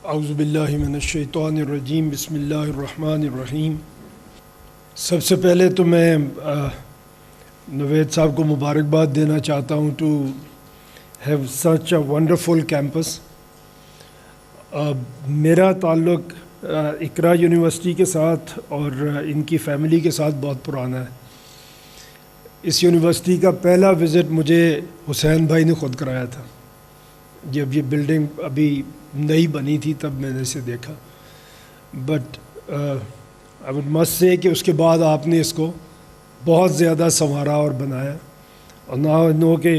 اعوذ باللہ من الشیطان الرجیم، بسم اللہ الرحمن الرحیم۔ سب سے پہلے تو میں نوید صاحب کو مبارکباد دینا چاہتا ہوں to have such a wonderful campus. میرا تعلق اقرا یونیورسٹی کے ساتھ اور ان کی فیملی کے ساتھ بہت پرانا ہے۔ اس یونیورسٹی کا پہلا وزٹ مجھے حسین بھائی نے خود کرایا تھا، جب یہ بلڈنگ ابھی نئی بنی تھی تب میں نے اسے دیکھا۔ بٹ آئی وڈ مسٹ سے کہ اس کے بعد آپ نے اس کو بہت زیادہ سنوارا اور بنایا، اور ناؤ نو کہ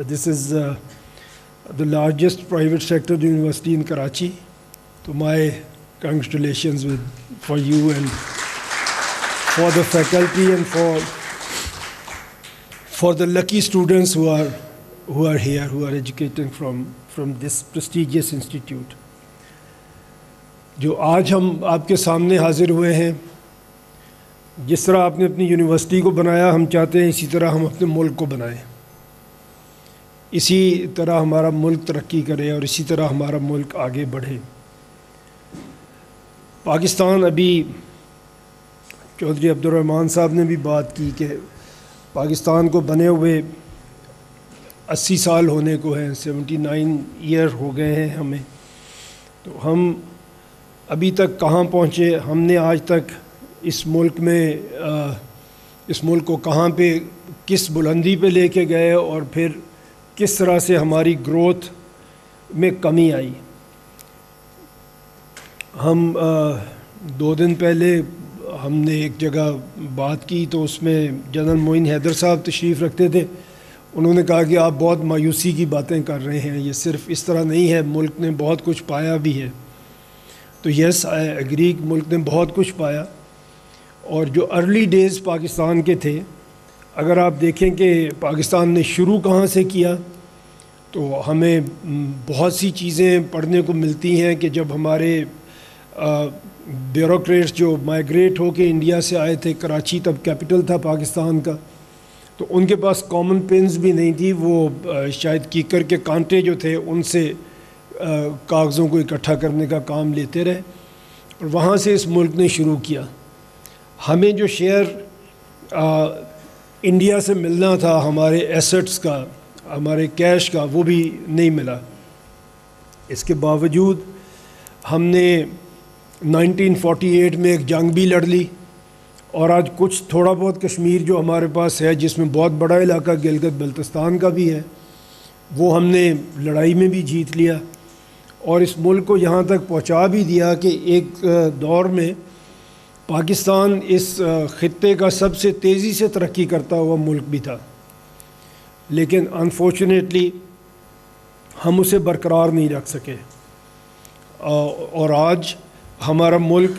this is the largest private sector university in Karachi. تو my congratulations for you and for the faculty and for the lucky students who are here, who are educating from this prestigious institute۔ جو آج ہم آپ کے سامنے حاضر ہوئے ہیں، جس طرح آپ نے اپنی یونیورسٹی کو بنایا، ہم چاہتے ہیں اسی طرح ہم اپنے ملک کو بنائیں، اسی طرح ہمارا ملک ترقی کرے اور اسی طرح ہمارا ملک آگے بڑھے۔ پاکستان، ابھی چودھری عبدالرحمن صاحب نے بھی بات کی کہ پاکستان کو بنے ہوئے 80 سال ہونے کو ہیں، 79 ایئر ہو گئے ہیں ہمیں۔ تو ہم ابھی تک کہاں پہنچے؟ ہم نے آج تک اس ملک میں اس ملک کو کہاں پہ، کس بلندی پہ لے کے گئے، اور پھر کس طرح سے ہماری گروتھ میں کمی آئی۔ ہم 2 دن پہلے ہم نے ایک جگہ بات کی تو اس میں جنرل معین حیدر صاحب تشریف رکھتے تھے۔ انہوں نے کہا کہ آپ بہت مایوسی کی باتیں کر رہے ہیں، یہ صرف اس طرح نہیں ہے، ملک نے بہت کچھ پایا بھی ہے۔ تو یس، آئی ایگری، ملک نے بہت کچھ پایا، اور جو ارلی ڈیز پاکستان کے تھے، اگر آپ دیکھیں کہ پاکستان نے شروع کہاں سے کیا، تو ہمیں بہت سی چیزیں پڑھنے کو ملتی ہیں کہ جب ہمارے بیوروکریٹس جو مائیگریٹ ہو کے انڈیا سے آئے تھے، کراچی تب کیپٹل تھا پاکستان کا، تو ان کے پاس کامن پینز بھی نہیں تھی، وہ شاید کیکر کے کانٹے جو تھے ان سے کاغذوں کو اکٹھا کرنے کا کام لیتے رہے، اور وہاں سے اس ملک نے شروع کیا۔ ہمیں جو شیئر انڈیا سے ملنا تھا ہمارے ایسٹس کا، ہمارے کیش کا، وہ بھی نہیں ملا۔ اس کے باوجود ہم نے 1948 میں ایک جنگ بھی لڑ لی، اور آج کچھ تھوڑا بہت کشمیر جو ہمارے پاس ہے، جس میں بہت بڑا علاقہ گلگت بلتستان کا بھی ہے، وہ ہم نے لڑائی میں بھی جیت لیا، اور اس ملک کو یہاں تک پہنچا بھی دیا کہ ایک دور میں پاکستان اس خطے کا سب سے تیزی سے ترقی کرتا ہوا ملک بھی تھا، لیکن انفارچونیٹلی ہم اسے برقرار نہیں رکھ سکے، اور آج ہمارا ملک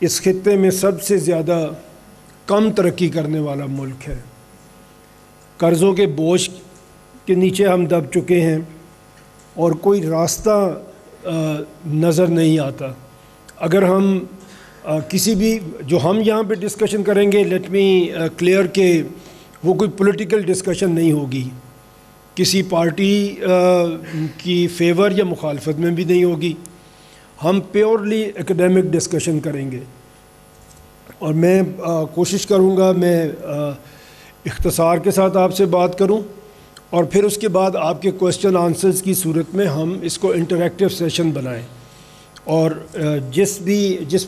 اس خطے میں سب سے زیادہ کم ترقی کرنے والا ملک ہے۔ قرضوں کے بوجھ کے نیچے ہم دب چکے ہیں، اور کوئی راستہ نظر نہیں آتا۔ اگر ہم کسی بھی، جو ہم یہاں پہ ڈسکشن کریں گے، لیٹ می کلیئر کہ وہ کوئی پولیٹیکل ڈسکشن نہیں ہوگی، کسی پارٹی کی فیور یا مخالفت میں بھی نہیں ہوگی، ہم پیورلی ایکڈیمک ڈسکشن کریں گے۔ اور میں کوشش کروں گا میں اختصار کے ساتھ آپ سے بات کروں، اور پھر اس کے بعد آپ کے کوسچن آنسرز کی صورت میں ہم اس کو انٹریکٹیو سیشن بنائیں، اور جس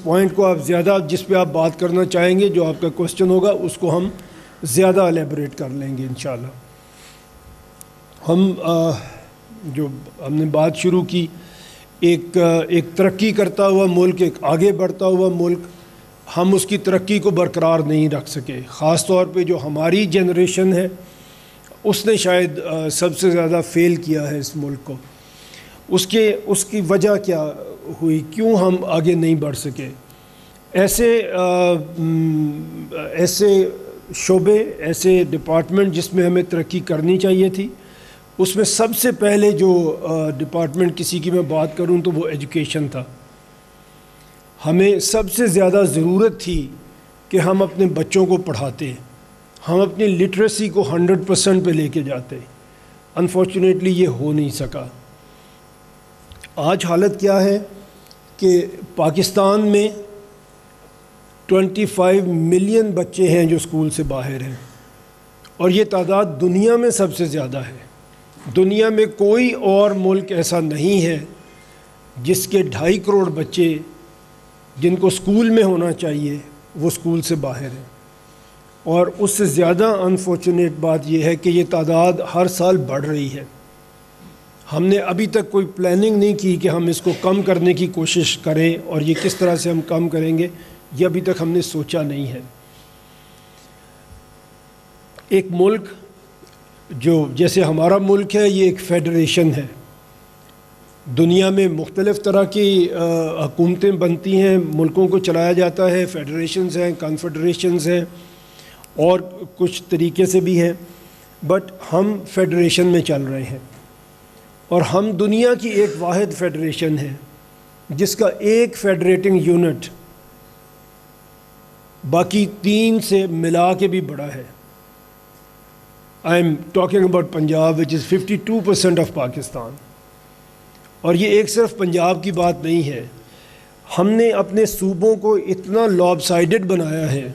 پوائنٹ کو آپ زیادہ، جس پہ آپ بات کرنا چاہیں گے، جو آپ کا کوسچن ہوگا، اس کو ہم زیادہ الیبوریٹ کر لیں گے انشاءاللہ۔ ہم نے بات شروع کی، ایک ترقی کرتا ہوا ملک، ایک آگے بڑھتا ہوا ملک، ہم اس کی ترقی کو برقرار نہیں رکھ سکے۔ خاص طور پہ جو ہماری جنریشن ہے، اس نے شاید سب سے زیادہ فیل کیا ہے اس ملک کو۔ اس کی وجہ کیا ہوئی؟ کیوں ہم آگے نہیں بڑھ سکے؟ ایسے شعبے، ایسے ڈپارٹمنٹ جس میں ہمیں ترقی کرنی چاہیے تھی، اس میں سب سے پہلے جو ڈپارٹمنٹ کسی کی میں بات کروں تو وہ ایجوکیشن تھا۔ ہمیں سب سے زیادہ ضرورت تھی کہ ہم اپنے بچوں کو پڑھاتے، ہم اپنی لٹریسی کو 100% پہ لے کے جاتے۔ انفارچونیٹلی یہ ہو نہیں سکا۔ آج حالت کیا ہے؟ کہ پاکستان میں 25 ملین بچے ہیں جو اسکول سے باہر ہیں، اور یہ تعداد دنیا میں سب سے زیادہ ہے۔ دنیا میں کوئی اور ملک ایسا نہیں ہے جس کے 2.5 کروڑ بچے جن کو اسکول میں ہونا چاہیے وہ اسکول سے باہر ہیں۔ اور اس سے زیادہ انفارچونیٹ بات یہ ہے کہ یہ تعداد ہر سال بڑھ رہی ہے۔ ہم نے ابھی تک کوئی پلاننگ نہیں کی کہ ہم اس کو کم کرنے کی کوشش کریں، اور یہ کس طرح سے ہم کم کریں گے یہ ابھی تک ہم نے سوچا نہیں ہے۔ ایک ملک جو جیسے ہمارا ملک ہے، یہ ایک فیڈریشن ہے۔ دنیا میں مختلف طرح کی حکومتیں بنتی ہیں، ملکوں کو چلایا جاتا ہے، فیڈریشنز ہیں، کنفیڈریشنز ہیں، اور کچھ طریقے سے بھی ہیں، بٹ ہم فیڈریشن میں چل رہے ہیں، اور ہم دنیا کی ایک واحد فیڈریشن ہے جس کا ایک فیڈریٹنگ یونٹ باقی 3 سے ملا کے بھی بڑا ہے۔ I am talking about Punjab which is 52% of Pakistan. اور یہ ایک صرف پنجاب کی بات نہیں ہے، ہم نے اپنے صوبوں کو اتنا لاب سائڈڈ بنایا ہے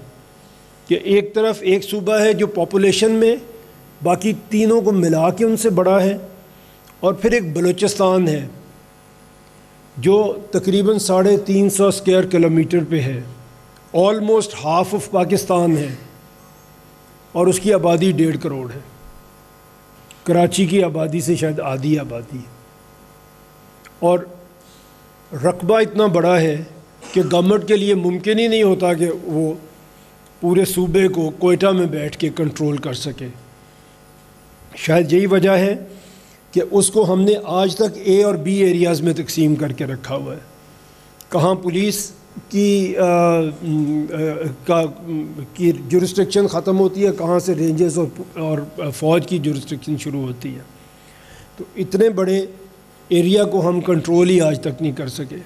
کہ ایک طرف ایک صوبہ ہے جو پاپولیشن میں باقی تینوں کو ملا کے ان سے بڑا ہے، اور پھر ایک بلوچستان ہے جو تقریباً 350 اسکوائر کلومیٹر پہ ہے، آلموسٹ ہاف آف پاکستان ہے، اور اس کی آبادی 1.5 کروڑ ہے۔ کراچی کی آبادی سے شاید آدھی آبادی ہے، اور رقبہ اتنا بڑا ہے کہ گورنمنٹ کے لیے ممکن ہی نہیں ہوتا کہ وہ پورے صوبے کو کوئٹہ میں بیٹھ کے کنٹرول کر سکے۔ شاید یہی وجہ ہے کہ اس کو ہم نے آج تک اے اور بی ایریاز میں تقسیم کر کے رکھا ہوا ہے۔ کہاں پولیس کی جورسڈکشن ختم ہوتی ہے، کہاں سے رینجز اور فوج کی جورسڈکشن شروع ہوتی ہے۔ تو اتنے بڑے ایریا کو ہم کنٹرول ہی آج تک نہیں کر سکے۔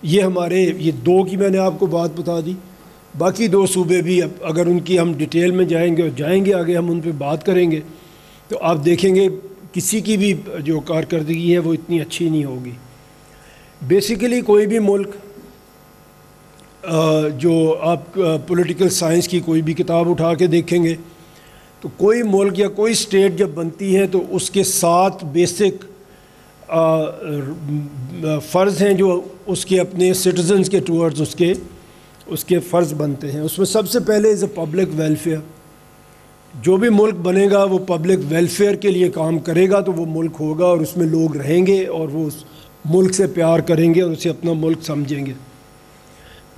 یہ ہمارے یہ 2 کی میں نے آپ کو بات بتا دی، باقی 2 صوبے بھی اب اگر ان کی ہم ڈیٹیل میں جائیں گے اور جائیں گے آگے ہم ان پہ بات کریں گے تو آپ دیکھیں گے کسی کی بھی جو کارکردگی ہے وہ اتنی اچھی نہیں ہوگی۔ بیسیکلی کوئی بھی ملک جو آپ پولیٹیکل سائنس کی کوئی بھی کتاب اٹھا کے دیکھیں گے تو کوئی ملک یا کوئی اسٹیٹ جب بنتی ہے تو اس کے 7 بیسک فرض ہیں جو اس کے اپنے سٹیزنز کے ٹورڈز اس کے فرض بنتے ہیں۔ اس میں سب سے پہلے از اے پبلک ویلفیئر۔ جو بھی ملک بنے گا وہ پبلک ویلفیئر کے لیے کام کرے گا تو وہ ملک ہوگا، اور اس میں لوگ رہیں گے اور وہ اس ملک سے پیار کریں گے اور اسے اپنا ملک سمجھیں گے۔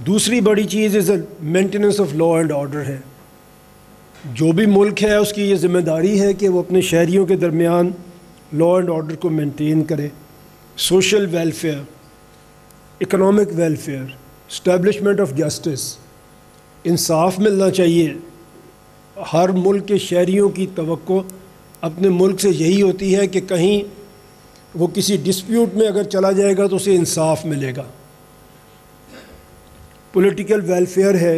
دوسری بڑی چیز is a maintenance of law and order ہے۔ جو بھی ملک ہے اس کی یہ ذمہ داری ہے کہ وہ اپنے شہریوں کے درمیان لا اینڈ آرڈر کو مینٹین کرے۔ Social welfare, economic welfare, establishment of justice, انصاف ملنا چاہیے۔ ہر ملک کے شہریوں کی توقع اپنے ملک سے یہی ہوتی ہے کہ کہیں وہ کسی ڈسپیوٹ میں اگر چلا جائے گا تو اسے انصاف ملے گا۔ پولیٹیکل ویلفیئر ہے،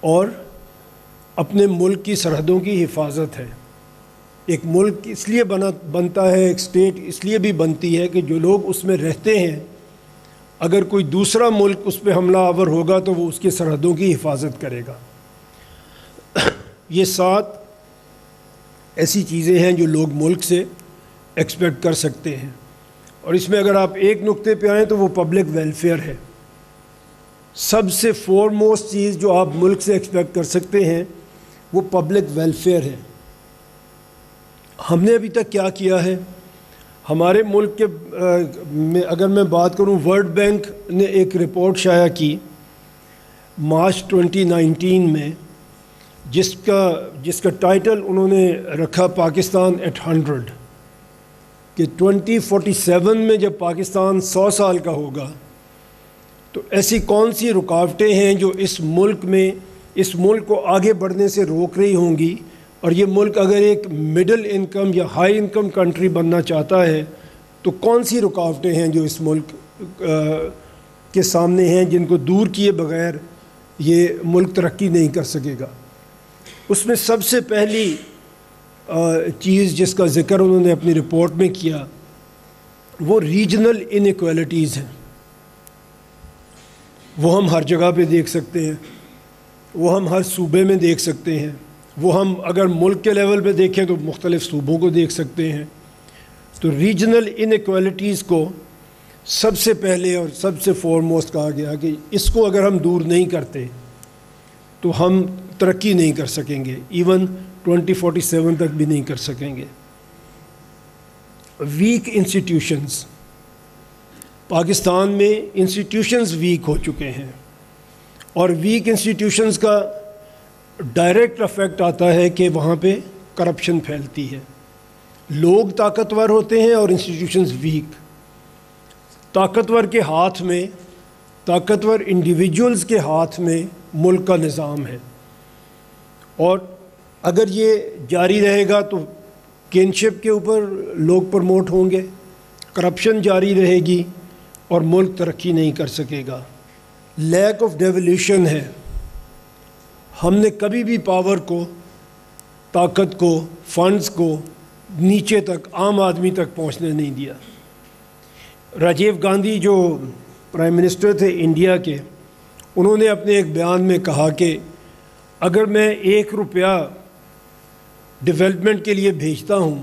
اور اپنے ملک کی سرحدوں کی حفاظت ہے۔ ایک ملک اس لیے بنتا ہے، ایک اسٹیٹ اس لیے بھی بنتی ہے کہ جو لوگ اس میں رہتے ہیں اگر کوئی دوسرا ملک اس پہ حملہ آور ہوگا تو وہ اس کے سرحدوں کی حفاظت کرے گا۔ یہ 7 ایسی چیزیں ہیں جو لوگ ملک سے ایکسپیکٹ کر سکتے ہیں، اور اس میں اگر آپ ایک نقطے پہ آئیں تو وہ پبلک ویلفیئر ہے۔ سب سے فورموسٹ چیز جو آپ ملک سے ایکسپیکٹ کر سکتے ہیں وہ پبلک ویلفیئر ہے۔ ہم نے ابھی تک کیا کیا ہے؟ ہمارے ملک کے میں اگر میں بات کروں، ورلڈ بینک نے ایک رپورٹ شائع کی مارچ 2019 میں، جس کا ٹائٹل انہوں نے رکھا پاکستان ایٹ 100، کہ 2047 میں جب پاکستان 100 سال کا ہوگا تو ایسی کون سی رکاوٹیں ہیں جو اس ملک کو آگے بڑھنے سے روک رہی ہوں گی، اور یہ ملک اگر ایک مڈل انکم یا ہائی انکم کنٹری بننا چاہتا ہے تو کون سی رکاوٹیں ہیں جو اس ملک کے سامنے ہیں جن کو دور کیے بغیر یہ ملک ترقی نہیں کر سکے گا۔ اس میں سب سے پہلی چیز جس کا ذکر انہوں نے اپنی رپورٹ میں کیا وہ ریجنل انیکویلٹیز ہیں۔ وہ ہم ہر جگہ پہ دیکھ سکتے ہیں، وہ ہم ہر صوبے میں دیکھ سکتے ہیں، وہ ہم اگر ملک کے لیول پہ دیکھیں تو مختلف صوبوں کو دیکھ سکتے ہیں۔ تو ریجنل انیکوالٹیز کو سب سے پہلے اور سب سے فورموسٹ کہا گیا کہ اس کو اگر ہم دور نہیں کرتے تو ہم ترقی نہیں کر سکیں گے، ایون 2047 تک بھی نہیں کر سکیں گے۔ ویک انسٹیٹیوشنز، پاکستان میں انسٹیٹیوشنز ویک ہو چکے ہیں، اور ویک انسٹیٹیوشنز کا ڈائریکٹ افیکٹ آتا ہے کہ وہاں پہ کرپشن پھیلتی ہے۔ لوگ طاقتور ہوتے ہیں اور انسٹیٹیوشنز ویک۔ طاقتور کے ہاتھ میں، طاقتور انڈیویجولز کے ہاتھ میں ملک کا نظام ہے، اور اگر یہ جاری رہے گا تو کینشپ کے اوپر لوگ پروموٹ ہوں گے، کرپشن جاری رہے گی اور ملک ترقی نہیں کر سکے گا۔ لیک آف ڈیولیوشن ہے، ہم نے کبھی بھی پاور کو، طاقت کو، فنڈز کو نیچے تک، عام آدمی تک پہنچنے نہیں دیا۔ راجیو گاندھی جو پرائم منسٹر تھے انڈیا کے، انہوں نے اپنے ایک بیان میں کہا کہ اگر میں 1 روپیہ ڈیولپمنٹ کے لیے بھیجتا ہوں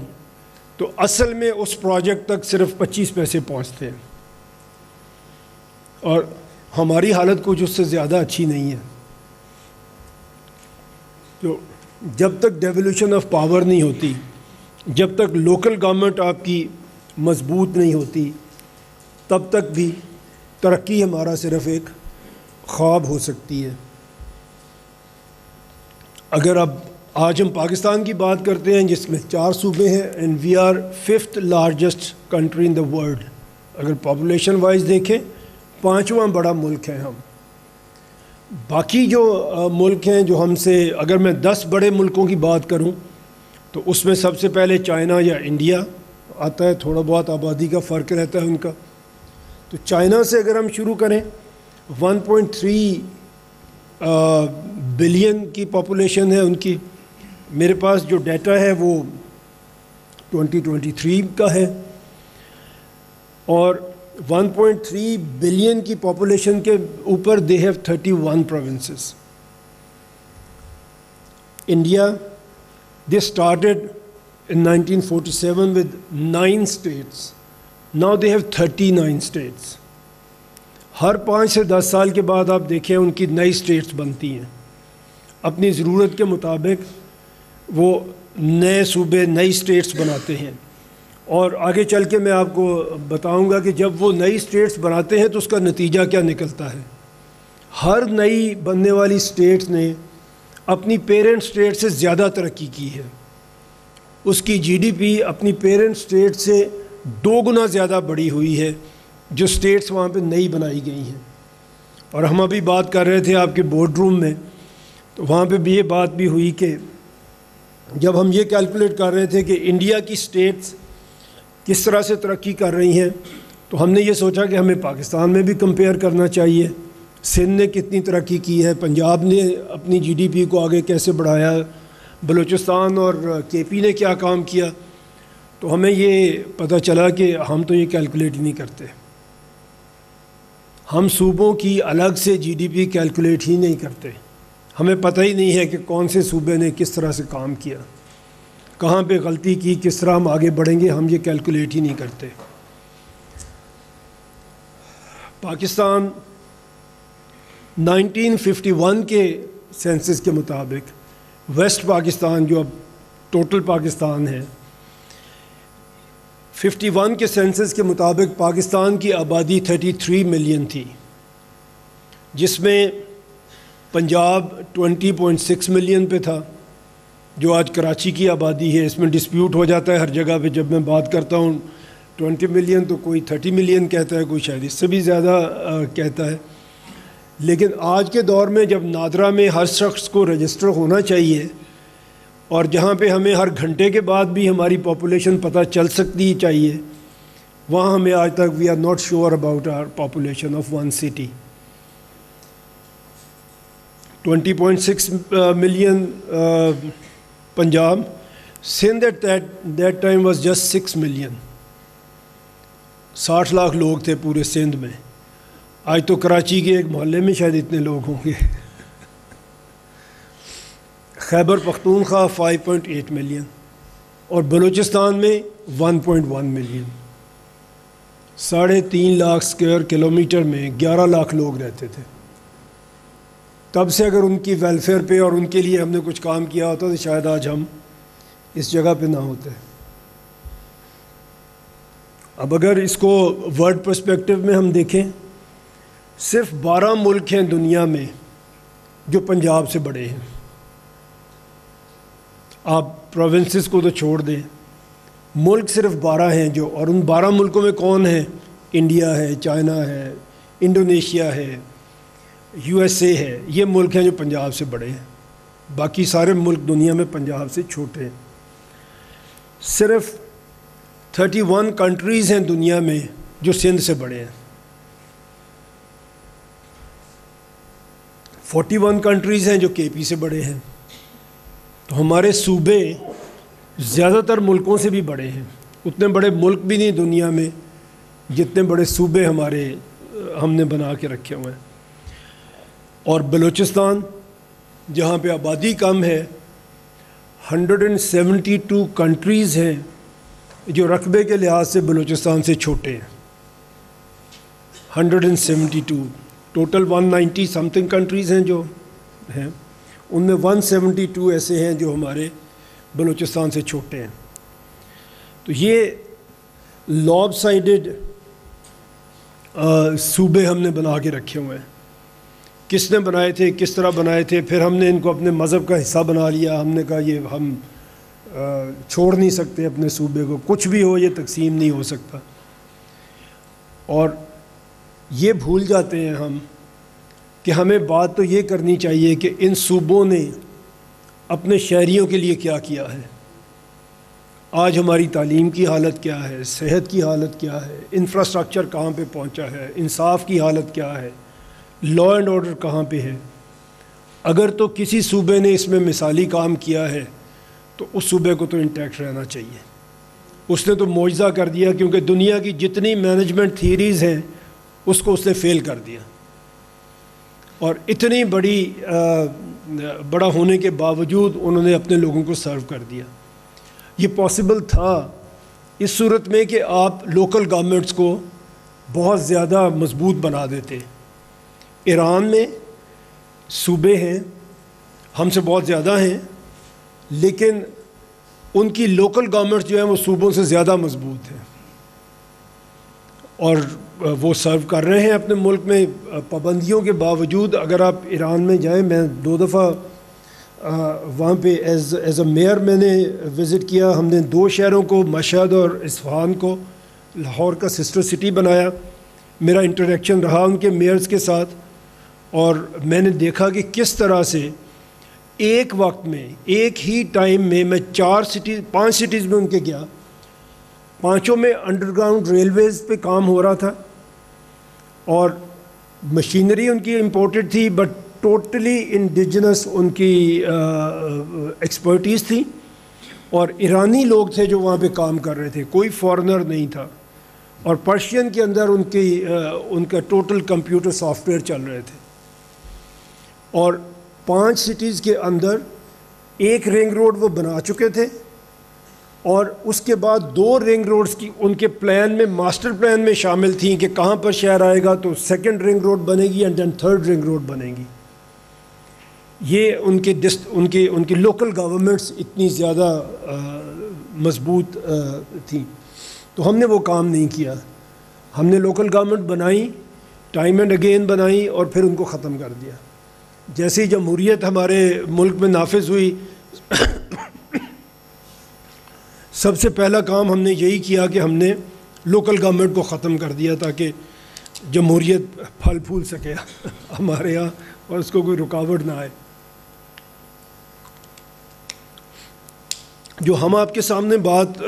تو اصل میں اس پروجیکٹ تک صرف 25 پیسے پہنچتے ہیں، اور ہماری حالت کچھ اس سے زیادہ اچھی نہیں ہے۔ تو جب تک ڈیولیوشن آف پاور نہیں ہوتی، جب تک لوکل گورنمنٹ آپ کی مضبوط نہیں ہوتی، تب تک بھی ترقی ہمارا صرف ایک خواب ہو سکتی ہے۔ اگر اب آج ہم پاکستان کی بات کرتے ہیں جس میں 4 صوبے ہیں، and we are 5th largest country in the world, اگر پاپولیشن وائز دیکھیں 5واں بڑا ملک ہے ہم۔ باقی جو ملک ہیں جو ہم سے، اگر میں 10 بڑے ملکوں کی بات کروں تو اس میں سب سے پہلے چائنا یا انڈیا آتا ہے، تھوڑا بہت آبادی کا فرق رہتا ہے ان کا۔ تو چائنا سے اگر ہم شروع کریں، 1.3 بلین کی پاپولیشن ہے ان کی۔ میرے پاس جو ڈیٹا ہے وہ 2023 کا ہے، اور 1.3 بلین کی پاپولیشن کے اوپر they have 31 provinces. India, they started in 1947 with 9 states. Now they have 39 states. ہر 5 سے 10 سال کے بعد آپ دیکھیں ان کی نئی اسٹیٹس بنتی ہیں، اپنی ضرورت کے مطابق وہ نئے صوبے، نئی اسٹیٹس بناتے ہیں۔ اور آگے چل کے میں آپ کو بتاؤں گا کہ جب وہ نئی اسٹیٹس بناتے ہیں تو اس کا نتیجہ کیا نکلتا ہے۔ ہر نئی بننے والی اسٹیٹس نے اپنی پیرنٹ اسٹیٹ سے زیادہ ترقی کی ہے، اس کی جی ڈی پی اپنی پیرنٹ اسٹیٹ سے 2 گنا زیادہ بڑھی ہوئی ہے جو اسٹیٹس وہاں پہ نئی بنائی گئی ہیں۔ اور ہم ابھی بات کر رہے تھے آپ کے بورڈ روم میں، تو وہاں پہ بھی یہ بات بھی ہوئی کہ جب ہم یہ کیلکولیٹ کر رہے تھے کہ انڈیا کی اسٹیٹس کس طرح سے ترقی کر رہی ہیں، تو ہم نے یہ سوچا کہ ہمیں پاکستان میں بھی کمپیئر کرنا چاہیے۔ سندھ نے کتنی ترقی کی ہے، پنجاب نے اپنی جی ڈی پی کو آگے کیسے بڑھایا، بلوچستان اور کے پی نے کیا کام کیا۔ تو ہمیں یہ پتہ چلا کہ ہم تو یہ کیلکولیٹ ہی نہیں کرتے، ہم صوبوں کی الگ سے جی ڈی پی کیلکولیٹ ہی نہیں کرتے، ہمیں پتہ ہی نہیں ہے کہ کون سے صوبے نے کس طرح سے کام کیا، کہاں پہ غلطی کی، کس طرح ہم آگے بڑھیں گے، ہم یہ کیلکولیٹ ہی نہیں کرتے۔ پاکستان 1951 کے سینسس کے مطابق، ویسٹ پاکستان جو اب ٹوٹل پاکستان ہے، 51 کے سینسس کے مطابق پاکستان کی آبادی 33 ملین تھی، جس میں پنجاب 20.6 ملین پہ تھا، جو آج کراچی کی آبادی ہے۔ اس میں ڈسپیوٹ ہو جاتا ہے ہر جگہ پہ، جب میں بات کرتا ہوں 20 ملین تو کوئی 30 ملین کہتا ہے، کوئی شاید اس سے بھی زیادہ کہتا ہے۔ لیکن آج کے دور میں جب نادرا میں ہر شخص کو رجسٹر ہونا چاہیے، اور جہاں پہ ہمیں ہر گھنٹے کے بعد بھی ہماری پاپولیشن پتہ چل سکتی چاہیے، وہاں ہمیں آج تک we are not sure about our population of one city. 20.6 million Punjab, Sindh at that time was just 6 million, 60 lakh لوگ تھے پورے سندھ میں۔ آج تو کراچی کے ایک محلے میں شاید اتنے لوگ ہوں گے۔ خیبر پختونخوا 5.8 ملین اور بلوچستان میں 1.1 ملین، 3.5 لاکھ اسکوائر کلومیٹر میں 11 لاکھ لوگ رہتے تھے۔ تب سے اگر ان کی ویلفیئر پہ اور ان کے لیے ہم نے کچھ کام کیا ہوتا تو شاید آج ہم اس جگہ پہ نہ ہوتے۔ اب اگر اس کو ورلڈ پرسپیکٹو میں ہم دیکھیں، صرف 12 ملک ہیں دنیا میں جو پنجاب سے بڑے ہیں۔ آپ پروونسز کو تو چھوڑ دیں، ملک صرف 12 ہیں جو، اور ان 12 ملکوں میں کون ہیں؟ انڈیا ہے، چائنا ہے، انڈونیشیا ہے، USA ہے۔ یہ ملک ہیں جو پنجاب سے بڑے ہیں، باقی سارے ملک دنیا میں پنجاب سے چھوٹے ہیں۔ صرف 31 کنٹریز ہیں دنیا میں جو سندھ سے بڑے ہیں، 41 کنٹریز ہیں جو KP سے بڑے ہیں۔ تو ہمارے صوبے زیادہ تر ملکوں سے بھی بڑے ہیں۔ اتنے بڑے ملک بھی نہیں دنیا میں جتنے بڑے صوبے ہم نے بنا کے رکھے ہوئے ہیں۔ اور بلوچستان جہاں پہ آبادی کم ہے، 172 کنٹریز ہیں جو رقبے کے لحاظ سے بلوچستان سے چھوٹے ہیں، 172۔ ٹوٹل 190 سم تھنگ کنٹریز ہیں جو ہیں، ان میں 172 ایسے ہیں جو ہمارے بلوچستان سے چھوٹے ہیں۔ تو یہ لوب سائڈڈ صوبے ہم نے بنا کے رکھے ہوئے ہیں۔ کس نے بنائے تھے، کس طرح بنائے تھے؟ پھر ہم نے ان کو اپنے مذہب کا حصہ بنا لیا۔ ہم نے کہا یہ ہم چھوڑ نہیں سکتے اپنے صوبے کو، کچھ بھی ہو یہ تقسیم نہیں ہو سکتا۔ اور یہ بھول جاتے ہیں ہم کہ ہمیں بات تو یہ کرنی چاہیے کہ ان صوبوں نے اپنے شہریوں کے لیے کیا کیا ہے۔ آج ہماری تعلیم کی حالت کیا ہے، صحت کی حالت کیا ہے، انفراسٹرکچر کہاں پہ پہنچا ہے، انصاف کی حالت کیا ہے، لا اینڈ آرڈر کہاں پہ ہے۔ اگر تو کسی صوبے نے اس میں مثالی کام کیا ہے تو اس صوبے کو تو انٹیکٹ رہنا چاہیے۔ اس نے تو معجزہ کر دیا، کیونکہ دنیا کی جتنی مینجمنٹ تھیریز ہیں اس کو اس نے فیل کر دیا، اور اتنی بڑا ہونے کے باوجود انہوں نے اپنے لوگوں کو سرو کر دیا۔ یہ پاسبل تھا اس صورت میں کہ آپ لوکل گورنمنٹس کو بہت زیادہ مضبوط بنا دیتے۔ ایران میں صوبے ہیں ہم سے بہت زیادہ ہیں، لیکن ان کی لوکل گورنمنٹس جو ہیں وہ صوبوں سے زیادہ مضبوط ہیں، اور وہ سرو کر رہے ہیں اپنے ملک میں پابندیوں کے باوجود۔ اگر آپ ایران میں جائیں، میں 2 دفعہ وہاں پہ ایز اے میئر میں نے وزٹ کیا۔ ہم نے 2 شہروں کو، مشہد اور اصفہان کو، لاہور کا سسٹر سٹی بنایا۔ میرا انٹریکشن رہا ان کے میئرز کے ساتھ، اور میں نے دیکھا کہ کس طرح سے ایک وقت میں، ایک ہی ٹائم میں 5 سٹیز میں ان کے گیا، 5 میں انڈر گراؤنڈ ریلویز پہ کام ہو رہا تھا، اور مشینری ان کی امپورٹڈ تھی، بٹ ٹوٹلی انڈیجنس ان کی ایکسپرٹیز تھی، اور ایرانی لوگ تھے جو وہاں پہ کام کر رہے تھے، کوئی فارنر نہیں تھا، اور پرشین کے اندر ان کا ٹوٹل کمپیوٹر سافٹ ویئر چل رہے تھے۔ اور 5 سٹیز کے اندر ایک رنگ روڈ وہ بنا چکے تھے، اور اس کے بعد 2 رنگ روڈز کی ان کے پلان میں، ماسٹر پلان میں شامل تھیں کہ کہاں پر شہر آئے گا تو 2nd رنگ روڈ بنے گی and then 3rd ring road بنے گی۔ یہ ان کی لوکل گورنمنٹس اتنی زیادہ مضبوط تھیں، تو ہم نے وہ کام نہیں کیا۔ ہم نے لوکل گورنمنٹ بنائی، ٹائم اینڈ اگین بنائی، اور پھر ان کو ختم کر دیا۔ جیسے ہی جمہوریت ہمارے ملک میں نافذ ہوئی، سب سے پہلا کام ہم نے یہی کیا کہ ہم نے لوکل گورنمنٹ کو ختم کر دیا تاکہ جمہوریت پھل پھول سکے ہمارے یہاں اور اس کو کوئی رکاوٹ نہ آئے۔ جو ہم آپ کے سامنے بات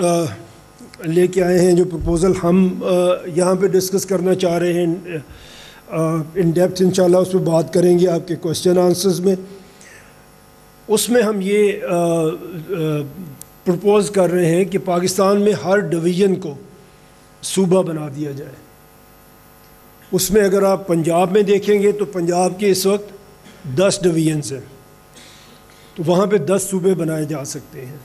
لے کے آئے ہیں، جو پروپوزل ہم یہاں پہ ڈسکس کرنا چاہ رہے ہیں، ان ڈیپتھ انشاءاللہ اس پہ بات کریں گے آپ کے کوشچن آنسرز میں۔ اس میں ہم یہ پرپوز کر رہے ہیں کہ پاکستان میں ہر ڈویژن کو صوبہ بنا دیا جائے، اس میں اگر آپ پنجاب میں دیکھیں گے تو پنجاب کے اس وقت 10 ڈویژنز ہیں، تو وہاں پہ 10 صوبے بنائے جا سکتے ہیں۔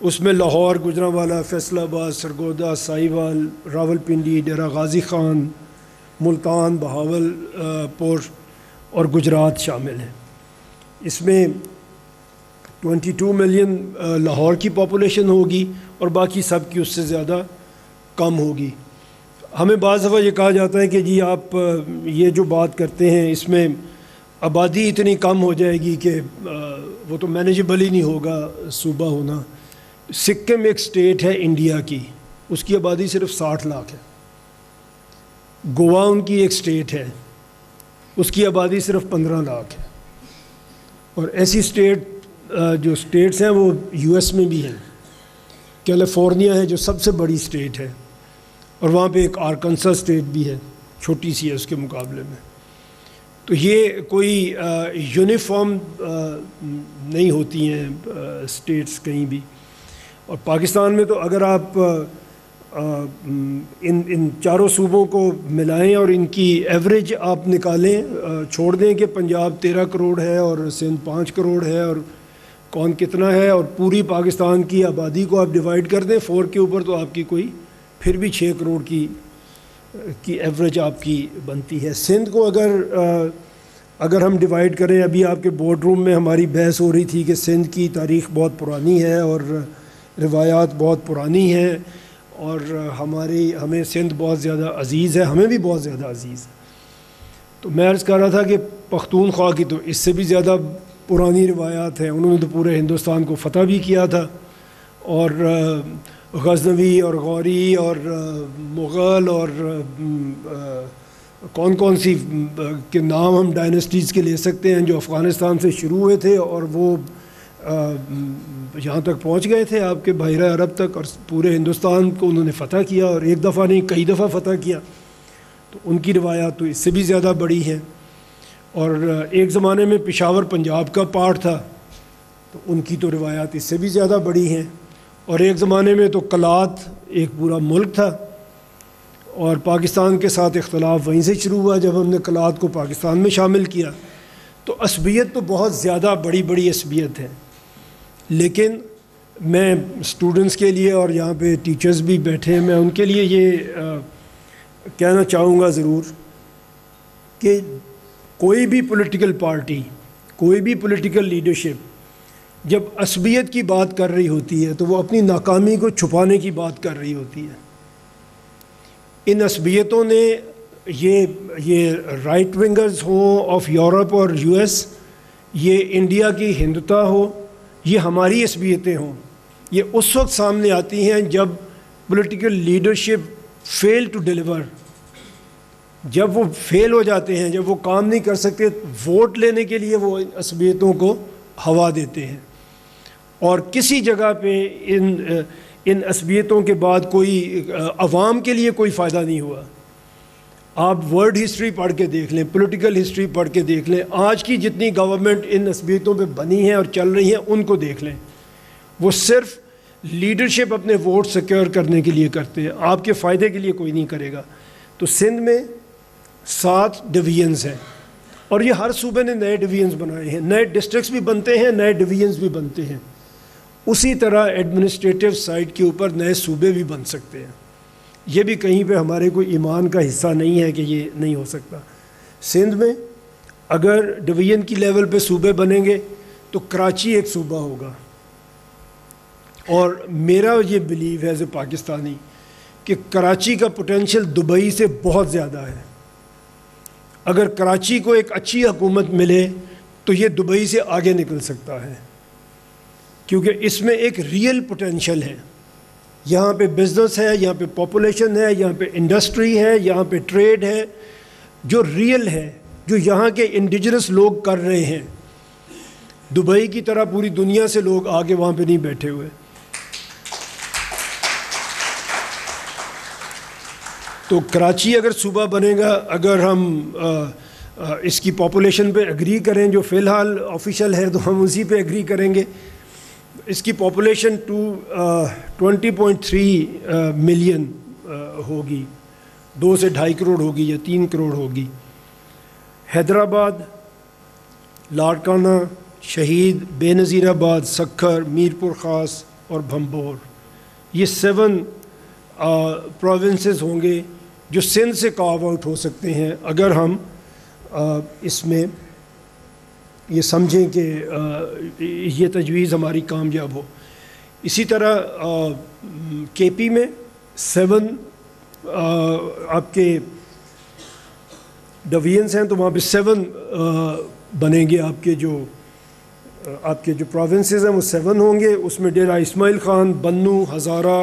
اس میں لاہور، گوجرانوالا، فیصل آباد، سرگودا، ساہیوال، راولپنڈی، ڈیرہ غازی خان، ملتان، بہاول پور اور گجرات شامل ہیں۔ اس میں 22 ملین لاہور کی پاپولیشن ہوگی اور باقی سب کی اس سے زیادہ کم ہوگی۔ ہمیں بعض دفعہ یہ کہا جاتا ہے کہ جی آپ یہ جو بات کرتے ہیں اس میں آبادی اتنی کم ہو جائے گی کہ وہ تو مینیجبل ہی نہیں ہوگا صوبہ ہونا۔ سکم ایک اسٹیٹ ہے انڈیا کی، اس کی آبادی صرف 60 لاکھ ہے۔ گوا ان کی ایک اسٹیٹ ہے، اس کی آبادی صرف 15 لاکھ ہے۔ اور ایسی جو اسٹیٹس ہیں وہ یو ایس میں بھی ہیں۔ کیلیفورنیا ہے جو سب سے بڑی اسٹیٹ ہے، اور وہاں پہ ایک آرکنسا اسٹیٹ بھی ہے، چھوٹی سی ہے اس کے مقابلے میں۔ تو یہ کوئی یونیفارم نہیں ہوتی ہیں اسٹیٹس کہیں بھی۔ اور پاکستان میں تو اگر آپ ان چاروں صوبوں کو ملائیں اور ان کی ایوریج آپ نکالیں، چھوڑ دیں کہ پنجاب 13 کروڑ ہے اور سندھ 5 کروڑ ہے اور کون کتنا ہے، اور پوری پاکستان کی آبادی کو آپ ڈیوائڈ کر دیں 4 کے اوپر، تو آپ کی کوئی پھر بھی 6 کروڑ کی ایوریج آپ کی بنتی ہے۔ سندھ کو اگر ہم ڈیوائڈ کریں، ابھی آپ کے بورڈ روم میں ہماری بحث ہو رہی تھی کہ سندھ کی تاریخ بہت پرانی ہے اور روایات بہت پرانی ہیں، اور ہمیں سندھ بہت زیادہ عزیز ہے، ہمیں بھی بہت زیادہ عزیز ہے۔ تو میں عرض کر رہا تھا کہ پختونخوا کی تو اس سے بھی زیادہ پرانی روایات ہیں، انہوں نے تو پورے ہندوستان کو فتح بھی کیا تھا، اور غزنوی اور غوری اور مغل اور کون سی کے نام ہم ڈائنسٹیز کے لے سکتے ہیں جو افغانستان سے شروع ہوئے تھے اور وہ یہاں تک پہنچ گئے تھے آپ کے بحیرہ عرب تک، اور پورے ہندوستان کو انہوں نے فتح کیا، اور ایک دفعہ نہیں کئی دفعہ فتح کیا۔ تو ان کی روایات تو اس سے بھی زیادہ بڑی ہیں۔ اور ایک زمانے میں پشاور پنجاب کا پارٹ تھا، تو ان کی تو روایات اس سے بھی زیادہ بڑی ہیں۔ اور ایک زمانے میں تو کلات ایک پورا ملک تھا، اور پاکستان کے ساتھ اختلاف وہیں سے شروع ہوا جب ہم نے کلات کو پاکستان میں شامل کیا۔ تو عصبیت تو بہت زیادہ بڑی بڑی عصبیت ہے، لیکن میں اسٹوڈنٹس کے لیے، اور یہاں پہ ٹیچرز بھی بیٹھے ہیں، میں ان کے لیے یہ کہنا چاہوں گا ضرور کہ کوئی بھی پولیٹیکل پارٹی، کوئی بھی پولیٹیکل لیڈرشپ جب عصبیت کی بات کر رہی ہوتی ہے تو وہ اپنی ناکامی کو چھپانے کی بات کر رہی ہوتی ہے۔ ان عصبیتوں نے یہ رائٹ ونگرز ہوں آف یورپ اور یو ایس، یہ انڈیا کی ہندوتا ہو، یہ ہماری عصبیتیں ہوں، یہ اس وقت سامنے آتی ہیں جب political leadership fail to deliver, جب وہ فیل ہو جاتے ہیں، جب وہ کام نہیں کر سکتے، ووٹ لینے کے لیے وہ عصبیتوں کو ہوا دیتے ہیں۔ اور کسی جگہ پہ ان عصبیتوں کے بعد کوئی عوام کے لیے کوئی فائدہ نہیں ہوا۔ آپ ورلڈ ہسٹری پڑھ کے دیکھ لیں، پولیٹیکل ہسٹری پڑھ کے دیکھ لیں، آج کی جتنی گورنمنٹ ان عصبیتوں پہ بنی ہیں اور چل رہی ہیں ان کو دیکھ لیں، وہ صرف لیڈرشپ اپنے ووٹ سیکیور کرنے کے لیے کرتے ہیں، آپ کے فائدے کے لیے کوئی نہیں کرے گا۔ تو سندھ میں 7 ڈویژنز ہیں، اور یہ ہر صوبے نے نئے ڈویژنز بنائے ہیں، نئے ڈسٹرکٹس بھی بنتے ہیں، نئے ڈویژنز بھی بنتے ہیں۔ اسی طرح ایڈمنسٹریٹو سائٹ کے اوپر نئے صوبے بھی بن سکتے ہیں۔ یہ بھی کہیں پہ ہمارے کوئی ایمان کا حصہ نہیں ہے کہ یہ نہیں ہو سکتا۔ سندھ میں اگر ڈویژن کی لیول پہ صوبے بنیں گے تو کراچی ایک صوبہ ہوگا، اور میرا یہ بلیو ہے ایز اے پاکستانی کہ کراچی کا پوٹینشیل دبئی سے بہت زیادہ ہے۔ اگر کراچی کو ایک اچھی حکومت ملے تو یہ دبئی سے آگے نکل سکتا ہے، کیونکہ اس میں ایک ریئل پوٹینشیل ہے۔ یہاں پہ بزنس ہے، یہاں پہ پاپولیشن ہے، یہاں پہ انڈسٹری ہے، یہاں پہ ٹریڈ ہے، جو ریئل ہے، جو یہاں کے انڈیجنس لوگ کر رہے ہیں۔ دبئی کی طرح پوری دنیا سے لوگ آگے وہاں پہ نہیں بیٹھے ہوئے۔ تو کراچی اگر صوبہ بنے گا، اگر ہم اس کی پاپولیشن پہ اگری کریں، جو فی الحال آفیشیل ہے تو ہم اسی پہ اگری کریں گے، اس کی پاپولیشن 20.3 ملین ہوگی، 2 سے 2.5 کروڑ ہوگی یا 3 کروڑ ہوگی۔ حیدرآباد، لاڑکانہ، شہید، بے نظیر آباد، سکھر، میر پور خاص اور بھمبور، یہ 7 پروونسز ہوں گے جو سندھ سے کارو آؤٹ ہو سکتے ہیں اگر ہم اس میں یہ سمجھیں کہ یہ تجویز ہماری کامیاب ہو۔ اسی طرح کے پی میں 7 آپ کے ڈویژنس ہیں، تو وہاں پہ 7 بنیں گے۔ آپ کے جو پروونسز ہیں وہ 7 ہوں گے۔ اس میں ڈیرہ اسماعیل خان، بنو، ہزارہ،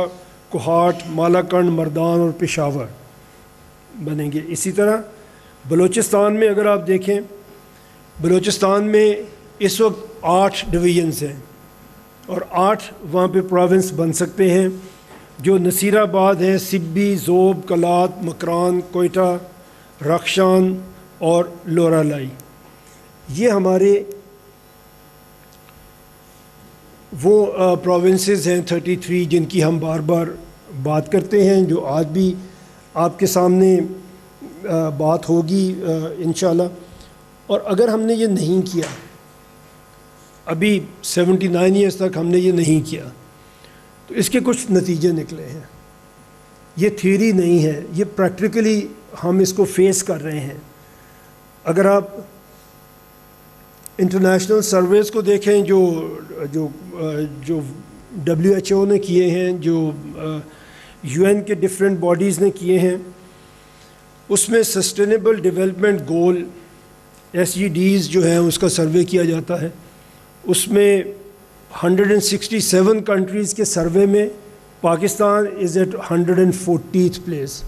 کوہاٹ، مالاکنڈ، مردان اور پشاور بنیں گے۔ اسی طرح بلوچستان میں اگر آپ دیکھیں، بلوچستان میں اس وقت 8 ڈویژنس ہیں اور 8 وہاں پہ پروونس بن سکتے ہیں، جو نصیر آباد ہے، سبی، ذوب، کلات، مکران، کوئٹہ، رخشان اور لورالائی۔ یہ ہمارے وہ پروونسز ہیں 33 جن کی ہم بار بار بات کرتے ہیں، جو آج بھی آپ کے سامنے بات ہوگی انشاءاللہ۔ اور اگر ہم نے یہ نہیں کیا، ابھی 79 ایئرس تک ہم نے یہ نہیں کیا، تو اس کے کچھ نتیجے نکلے ہیں۔ یہ تھیوری نہیں ہے، یہ پریکٹیکلی ہم اس کو فیس کر رہے ہیں۔ اگر آپ انٹرنیشنل سرویز کو دیکھیں جو WHO نے کیے ہیں، جو UN کے ڈفرینٹ باڈیز نے کیے ہیں، اس میں سسٹینیبل ڈیولپمنٹ گول SDGs جو ہیں اس کا سروے کیا جاتا ہے۔ اس میں 167 کنٹریز کے سروے میں پاکستان از ایٹ 140th پلیس۔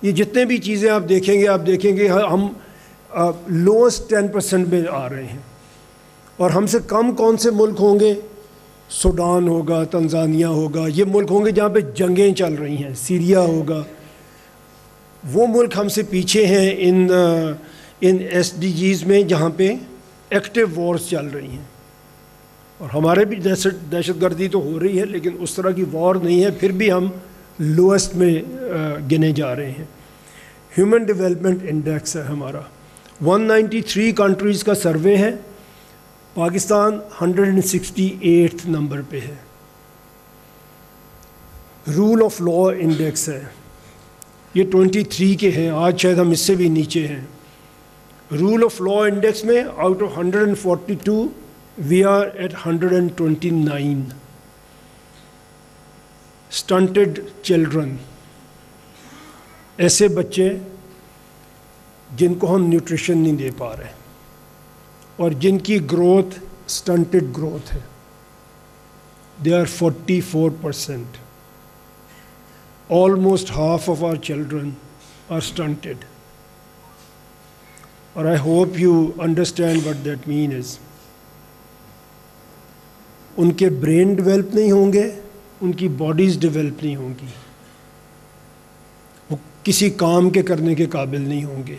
یہ جتنے بھی چیزیں آپ دیکھیں گے ہم لوسٹ 10% میں آ رہے ہیں۔ اور ہم سے کم کون سے ملک ہوں گے؟ سوڈان ہوگا، تنزانیہ ہوگا، یہ ملک ہوں گے جہاں پہ جنگیں چل رہی ہیں، سیریا ہوگا۔ وہ ملک ہم سے پیچھے ہیں ان SDGs میں جہاں پہ ایکٹیو وارز چل رہی ہیں۔ اور ہمارے بھی دہشت گردی تو ہو رہی ہے، لیکن اس طرح کی وار نہیں ہے، پھر بھی ہم لوئسٹ میں گنے جا رہے ہیں۔ ہیومن ڈیولپمنٹ انڈیکس ہے ہمارا، 193 کنٹریز کا سروے ہے، پاکستان 168 نمبر پہ ہے۔ رول آف لا انڈیکس ہے، یہ 23 کے ہیں، آج شاید ہم اس سے بھی نیچے ہیں۔ رول آف لا انڈیکس میں out of 142 we are at 129۔ Stunted children, ایسے بچے جن کو ہم نیوٹریشن نہیں دے پا رہے اور جن کی گروتھ سٹنٹڈ گروتھ ہے، they are 44%۔ Almost half of our children are stunted, اور I hope you understand what that mean is. ان کے برین ڈیولپ نہیں ہوں گے، ان کی باڈیز ڈیولپ نہیں ہوں گی، وہ کسی کام کے کرنے کے قابل نہیں ہوں گے۔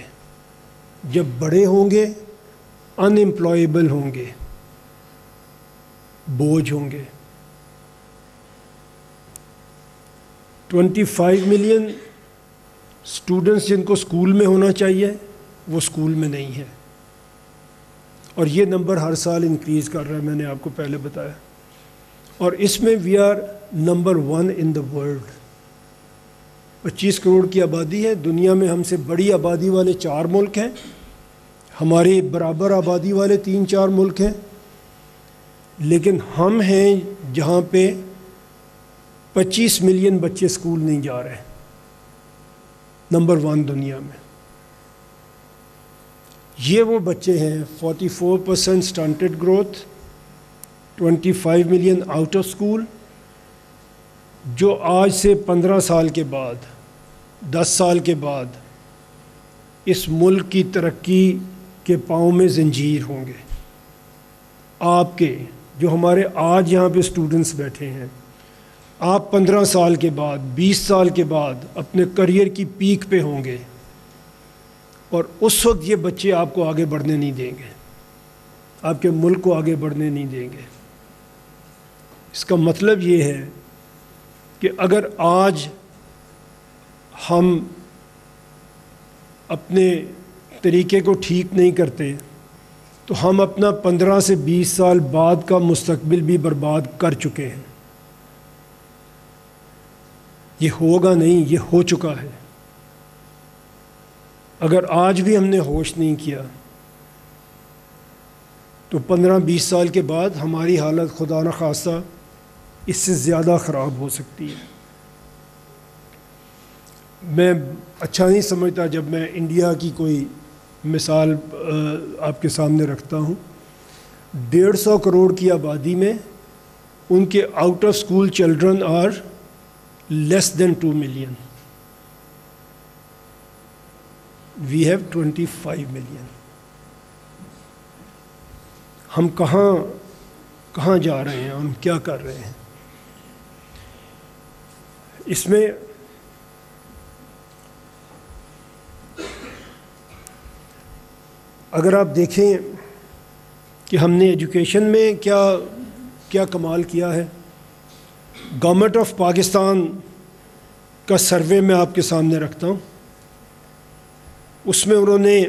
جب بڑے ہوں گے ان امپلائیبل ہوں گے، بوجھ ہوں گے۔ 25 ملین اسٹوڈنٹس جن کو اسکول میں ہونا چاہیے وہ اسکول میں نہیں ہے، اور یہ نمبر ہر سال انکریز کر رہا ہے، میں نے آپ کو پہلے بتایا۔ اور اس میں we are number 1 in the world. 25 crore کی آبادی ہے دنیا میں، ہم سے بڑی آبادی والے 4 ملک ہیں، ہمارے برابر آبادی والے 3-4 ملک ہیں، لیکن ہم ہیں جہاں پہ 25 ملین بچے اسکول نہیں جا رہے، نمبر 1 دنیا میں۔ یہ وہ بچے ہیں 44% stunted growth, 25 million out of school, جو آج سے 15 سال کے بعد، 10 سال کے بعد اس ملک کی ترقی کے پاؤں میں زنجیر ہوں گے۔ آپ کے جو ہمارے آج یہاں پہ اسٹوڈنٹس بیٹھے ہیں، آپ 15 سال کے بعد، 20 سال کے بعد اپنے کریئر کی پیک پہ ہوں گے، اور اس وقت یہ بچے آپ کو آگے بڑھنے نہیں دیں گے، آپ کے ملک کو آگے بڑھنے نہیں دیں گے۔ اس کا مطلب یہ ہے کہ اگر آج ہم اپنے طریقے کو ٹھیک نہیں کرتے تو ہم اپنا 15 سے 20 سال بعد کا مستقبل بھی برباد کر چکے ہیں. یہ ہوگا نہیں، یہ ہو چکا ہے. اگر آج بھی ہم نے ہوش نہیں کیا تو 15-20 سال کے بعد ہماری حالت خدا نخواستہ اس سے زیادہ خراب ہو سکتی ہے. میں اچھا نہیں سمجھتا جب میں انڈیا کی کوئی مثال آپ کے سامنے رکھتا ہوں. 150 کروڑ کی آبادی میں ان کے out of school children are less than 2 million. We have 25 million. ہم کہاں جا رہے ہیں، ہم کیا کر رہے ہیں؟ اس میں اگر آپ دیکھیں کہ ہم نے ایجوکیشن میں کیا کمال کیا ہے. گورنمنٹ آف پاکستان کا سروے میں آپ کے سامنے رکھتا ہوں. اس میں انہوں نے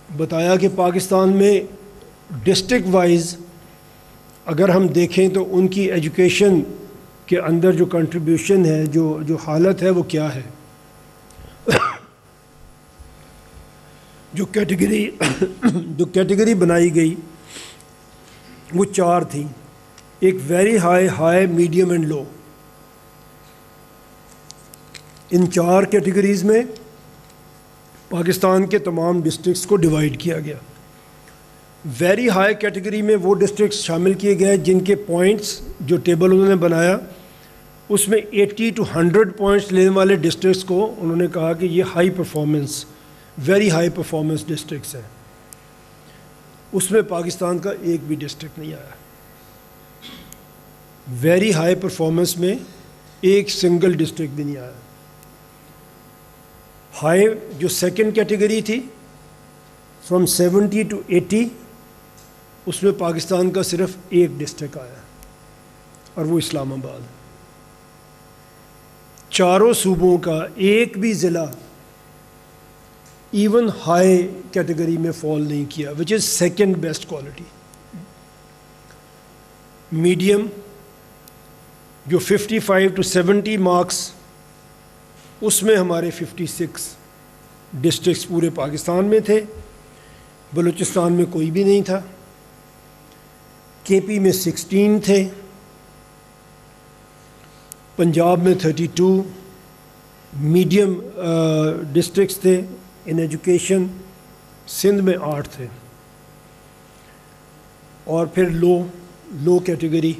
بتایا کہ پاکستان میں ڈسٹرکٹ وائز اگر ہم دیکھیں تو ان کی ایجوکیشن کے اندر جو کنٹریبیوشن ہے، جو حالت ہے، وہ کیا ہے. جو کیٹیگری بنائی گئی وہ 4 تھیں. ایک very high, medium and low. ان 4 کیٹیگریز میں پاکستان کے تمام ڈسٹرکٹس کو ڈیوائیڈ کیا گیا. ویری ہائی کیٹیگری میں وہ ڈسٹرکٹس شامل کیے گئے جن کے پوائنٹس جو ٹیبل انہوں نے بنایا اس میں 80 to 100 پوائنٹس لینے والے ڈسٹرکٹس کو انہوں نے کہا کہ یہ ویری ہائی پرفارمنس ڈسٹرکٹس ہیں. اس میں پاکستان کا ایک بھی ڈسٹرکٹ نہیں آیا. ویری ہائی پرفارمنس میں ایک سنگل ڈسٹرکٹ بھی نہیں آیا. ہائی جو سیکنڈ کیٹیگری تھی فرام 70 to 80 اس میں پاکستان کا صرف ایک ڈسٹرکٹ آیا اور وہ اسلام آباد. 4 صوبوں کا ایک بھی ضلع ایون ہائی کیٹیگری میں فال نہیں کیا، which is second best quality. Medium جو 55 to 70 مارکس اس میں ہمارے 56 ڈسٹرکٹس پورے پاکستان میں تھے. بلوچستان میں کوئی بھی نہیں تھا. کے پی میں 16 تھے. پنجاب میں 32 میڈیم ڈسٹرکٹس تھے ان ایجوکیشن. سندھ میں 8 تھے. اور پھر لو کیٹیگری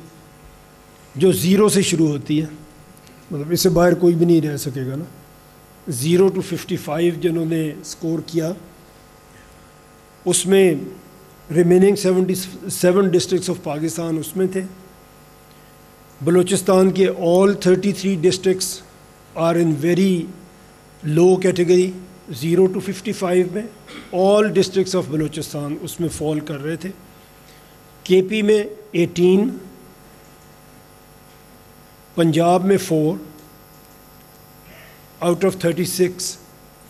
جو 0 سے شروع ہوتی ہے، مطلب اس سے باہر کوئی بھی نہیں رہ سکے گا نا. 0 to 55 جنہوں نے اسکور کیا اس میں ریمیننگ 77 ڈسٹرکٹس آف پاکستان اس میں تھے. بلوچستان کے all 33 districts are in very low category 0 to 55 میں. آل ڈسٹرکٹس آف بلوچستان اس میں فال کر رہے تھے. کے پی میں 18، پنجاب میں 4 آؤٹ آف 36،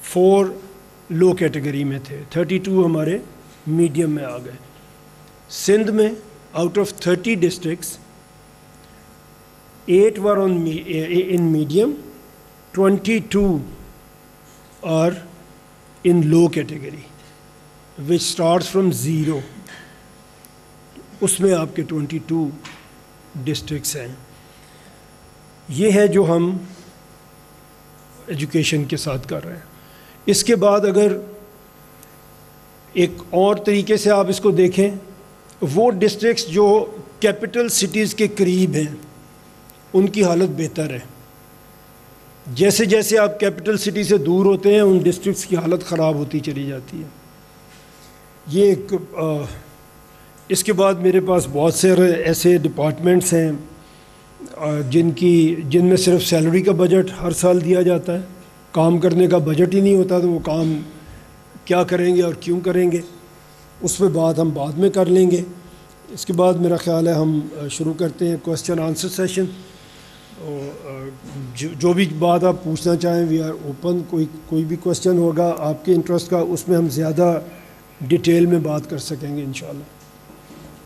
4 لو کیٹیگری میں تھے. 32 ہمارے میڈیم میں آ گئے. سندھ میں out of 30 districts 8 were in medium, 22 are in low category, which starts from 0. اس میں آپ کے 22 ڈسٹرکٹس ہیں. یہ ہے جو ہم ایجوکیشن کے ساتھ کر رہے ہیں. اس کے بعد اگر ایک اور طریقے سے آپ اس کو دیکھیں، وہ ڈسٹرکٹس جو کیپٹل سٹیز کے قریب ہیں ان کی حالت بہتر ہے. جیسے جیسے آپ کیپٹل سٹی سے دور ہوتے ہیں ان ڈسٹرکٹس کی حالت خراب ہوتی چلی جاتی ہے. یہ ایک اس کے بعد میرے پاس بہت سے ایسے ڈپارٹمنٹس ہیں جن میں صرف سیلری کا بجٹ ہر سال دیا جاتا ہے. کام کرنے کا بجٹ ہی نہیں ہوتا تو وہ کام کیا کریں گے اور کیوں کریں گے، اس پہ بات ہم بعد میں کر لیں گے. اس کے بعد میرا خیال ہے ہم شروع کرتے ہیں کویسچن آنسر سیشن. جو بھی بات آپ پوچھنا چاہیں وی آر اوپن. کوئی بھی کوشچن ہوگا آپ کے انٹرسٹ کا، اس میں ہم زیادہ ڈیٹیل میں بات کر سکیں گے انشاءاللہ.